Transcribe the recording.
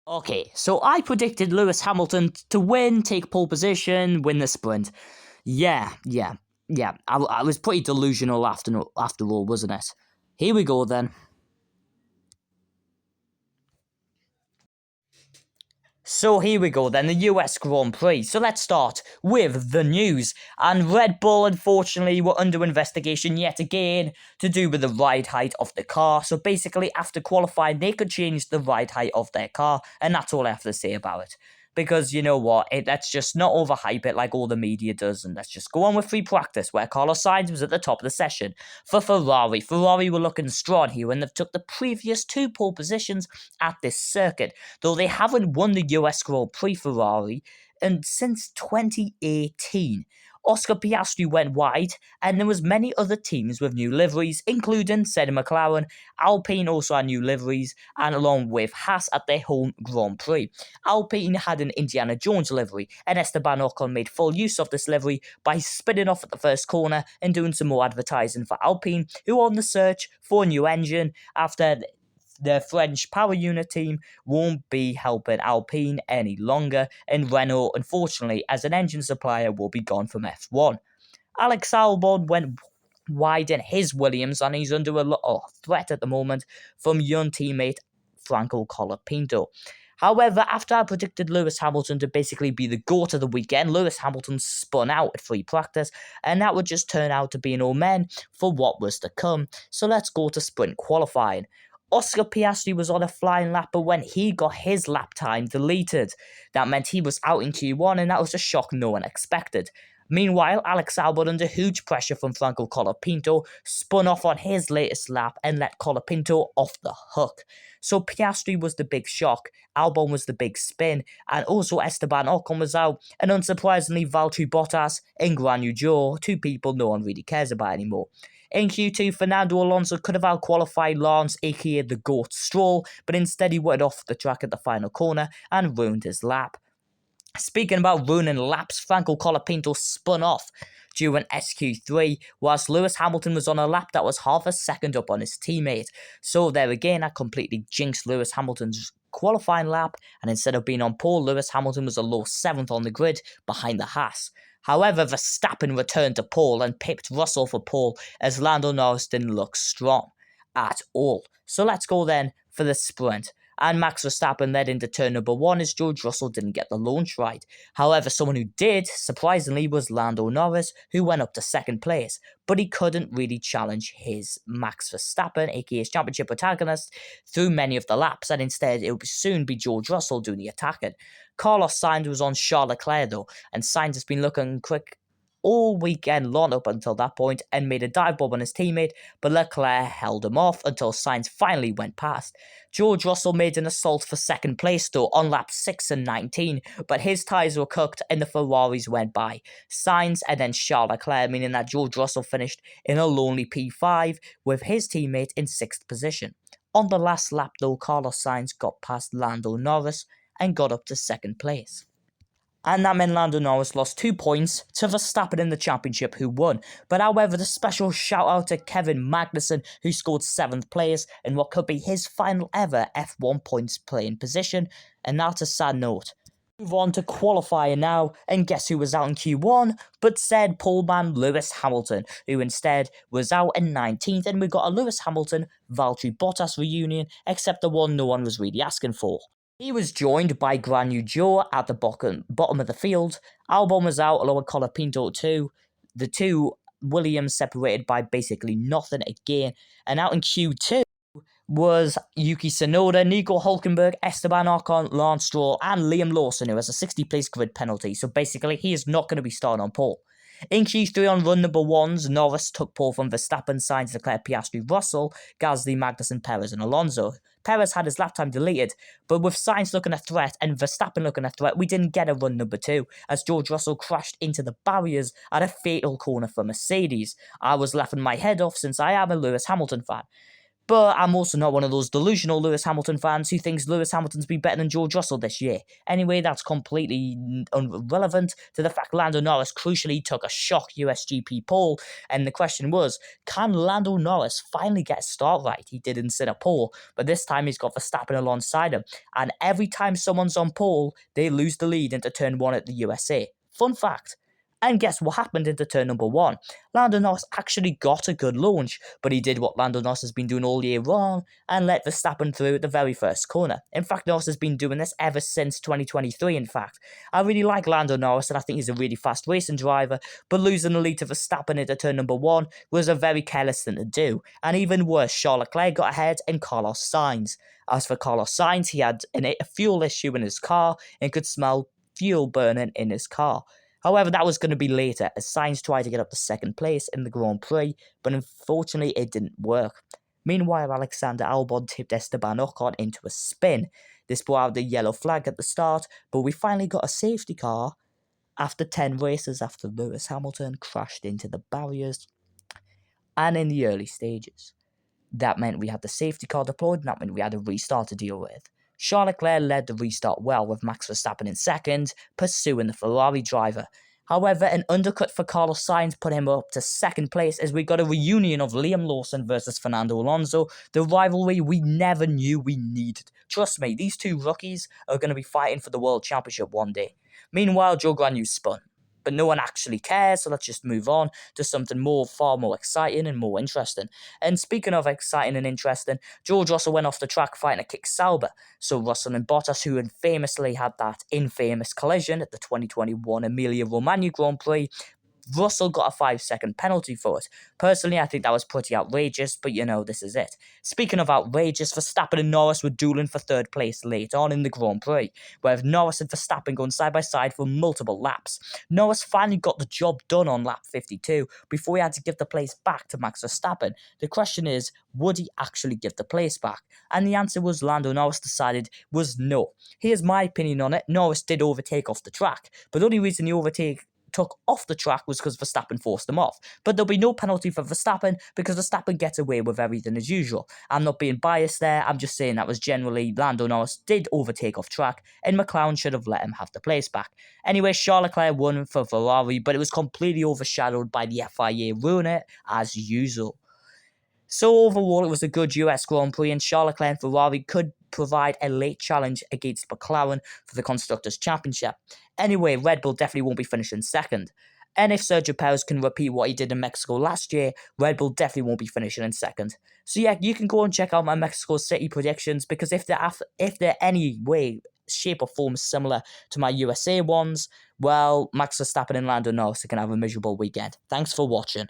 Okay, so I predicted Lewis Hamilton to win, take pole position, win the sprint. Yeah. I was pretty delusional after all, wasn't it? Here we go then. So here we go then, the US Grand Prix. So let's start with the news. And Red Bull, unfortunately, were under investigation yet again to do with the ride height of the car. So basically, after qualifying, they could change the ride height of their car. And that's all I have to say about it. Because you know what, let's just not overhype it like all the media does, and let's just go on with free practice, where Carlos Sainz was at the top of the session. For Ferrari, Ferrari were looking strong here, and they've took the previous 2 pole positions at this circuit, though they haven't won the US Grand Prix Ferrari and since 2018. Oscar Piastri went wide, and there was many other teams with new liveries, including said McLaren. Alpine also had new liveries, and along with Haas at their home Grand Prix. Alpine had an Indiana Jones livery, and Esteban Ocon made full use of this livery by spinning off at the first corner and doing some more advertising for Alpine, who are on the search for a new engine after the French power unit team won't be helping Alpine any longer, and Renault, unfortunately, as an engine supplier, will be gone from F1. Alex Albon went wide in his Williams, and he's under a lot of threat at the moment from young teammate Franco Colapinto. However, after I predicted Lewis Hamilton to basically be the GOAT of the weekend, Lewis Hamilton spun out at free practice, and that would just turn out to be an omen for what was to come. So let's go to sprint qualifying. Oscar Piastri was on a flying lap, but when he got his lap time deleted, that meant he was out in Q1, and that was a shock no one expected. Meanwhile, Alex Albon, under huge pressure from Franco Colapinto, spun off on his latest lap and let Colapinto off the hook. So Piastri was the big shock, Albon was the big spin, and also Esteban Ocon was out, and unsurprisingly Valtteri Bottas and Guanyu Zhou, 2 people no one really cares about anymore. In Q2, Fernando Alonso could have outqualified Lance, aka the GOAT Stroll, but instead he went off the track at the final corner and ruined his lap. Speaking about ruining laps, Franco Colapinto spun off during SQ3, whilst Lewis Hamilton was on a lap that was half a second up on his teammate. So there again, I completely jinxed Lewis Hamilton's qualifying lap, and instead of being on pole, Lewis Hamilton was a low 7th on the grid behind the Haas. However, Verstappen returned to pole and pipped Russell for pole, as Lando Norris didn't look strong at all. So let's go then for the sprint. And Max Verstappen led into turn number 1 as George Russell didn't get the launch right. However, someone who did, surprisingly, was Lando Norris, who went up to 2nd place, but he couldn't really challenge his Max Verstappen, aka his championship protagonist, through many of the laps, and instead it would soon be George Russell doing the attacking. Carlos Sainz was on Charles Leclerc though, and Sainz has been looking quick all weekend long up until that point and made a dive bomb on his teammate, but Leclerc held him off until Sainz finally went past. George Russell made an assault for 2nd place though on laps 6 and 19, but his tyres were cooked and the Ferraris went by Sainz and then Charles Leclerc, meaning that George Russell finished in a lonely P5 with his teammate in 6th position. On the last lap though, Carlos Sainz got past Lando Norris and got up to 2nd place. And that meant Lando Norris lost 2 points to Verstappen in the championship, who won. But however, the special shout out to Kevin Magnussen, who scored 7th place in what could be his final ever F1 points playing position. And that's a sad note. Move on to qualifying now, and guess who was out in Q1 but said poleman Lewis Hamilton, who instead was out in 19th, and we got a Lewis Hamilton Valtteri Bottas reunion, except the one no one was really asking for. He was joined by Guanyu Zhou at the bottom of the field. Albon was out along with Colapinto too. The 2 Williams separated by basically nothing again. And out in Q2 was Yuki Tsunoda, Nico Hulkenberg, Esteban Ocon, Lance Stroll, and Liam Lawson, who has a 60-place grid penalty. So basically, he is not going to be starting on pole. In Q3 on run number 1s, Norris took pole from Verstappen, Sainz, Leclerc, Piastri, Russell, Gasly, Magnussen, Perez, and Alonso. Perez had his lap time deleted, but with Sainz looking a threat and Verstappen looking a threat, we didn't get a run number 2, as George Russell crashed into the barriers at a fatal corner for Mercedes. I was laughing my head off since I am a Lewis Hamilton fan. But I'm also not one of those delusional Lewis Hamilton fans who thinks Lewis Hamilton's been better than George Russell this year. Anyway, that's completely irrelevant to the fact Lando Norris crucially took a shock USGP pole, and the question was, can Lando Norris finally get a start right? He did instead of pole, but this time he's got Verstappen alongside him, and every time someone's on pole, they lose the lead into turn 1 at the USA. Fun fact. And guess what happened into turn number 1? Lando Norris actually got a good launch, but he did what Lando Norris has been doing all year wrong and let Verstappen through at the very first corner. In fact, Norris has been doing this ever since 2023, in fact. I really like Lando Norris and I think he's a really fast racing driver, but losing the lead to Verstappen into turn number 1 was a very careless thing to do. And even worse, Charles Leclerc got ahead and Carlos Sainz. As for Carlos Sainz, he had a fuel issue in his car and could smell fuel burning in his car. However, that was going to be later, as Sainz tried to get up to second place in the Grand Prix, but unfortunately it didn't work. Meanwhile, Alexander Albon tipped Esteban Ocon into a spin. This brought out the yellow flag at the start, but we finally got a safety car after 10 races after Lewis Hamilton crashed into the barriers and in the early stages. That meant we had the safety car deployed, and that meant we had a restart to deal with. Charles Leclerc led the restart well, with Max Verstappen in second, pursuing the Ferrari driver. However, an undercut for Carlos Sainz put him up to second place as we got a reunion of Liam Lawson versus Fernando Alonso, the rivalry we never knew we needed. Trust me, these two rookies are going to be fighting for the World Championship one day. Meanwhile, Joe Guan Yu spun. But no one actually cares, so let's just move on to something far more exciting and more interesting. And speaking of exciting and interesting, George Russell went off the track fighting a kick Sauber. So Russell and Bottas, who famously had that infamous collision at the 2021 Emilia-Romagna Grand Prix, Russell got a 5-second penalty for it. Personally, I think that was pretty outrageous, but this is it. Speaking of outrageous, Verstappen and Norris were dueling for third place late on in the Grand Prix, where Norris and Verstappen going side by side for multiple laps. Norris finally got the job done on lap 52 before he had to give the place back to Max Verstappen. The question is, would he actually give the place back? And the answer was Lando Norris decided was no. Here's my opinion on it. Norris did overtake off the track, but the only reason he took off the track was because Verstappen forced him off. But there'll be no penalty for Verstappen because Verstappen gets away with everything as usual. I'm not being biased there, I'm just saying that was generally Lando Norris did overtake off track and McLaren should have let him have the place back. Anyway, Charles Leclerc won for Ferrari, but it was completely overshadowed by the FIA ruling it as usual. So overall, it was a good US Grand Prix, and Charles Leclerc and Ferrari could provide a late challenge against McLaren for the Constructors Championship. Anyway, Red Bull definitely won't be finishing second. And if Sergio Perez can repeat what he did in Mexico last year, Red Bull definitely won't be finishing in second. So yeah, you can go and check out my Mexico City predictions, because if they're any way, shape or form similar to my USA ones, well, Max Verstappen and Lando Norris can have a miserable weekend. Thanks for watching.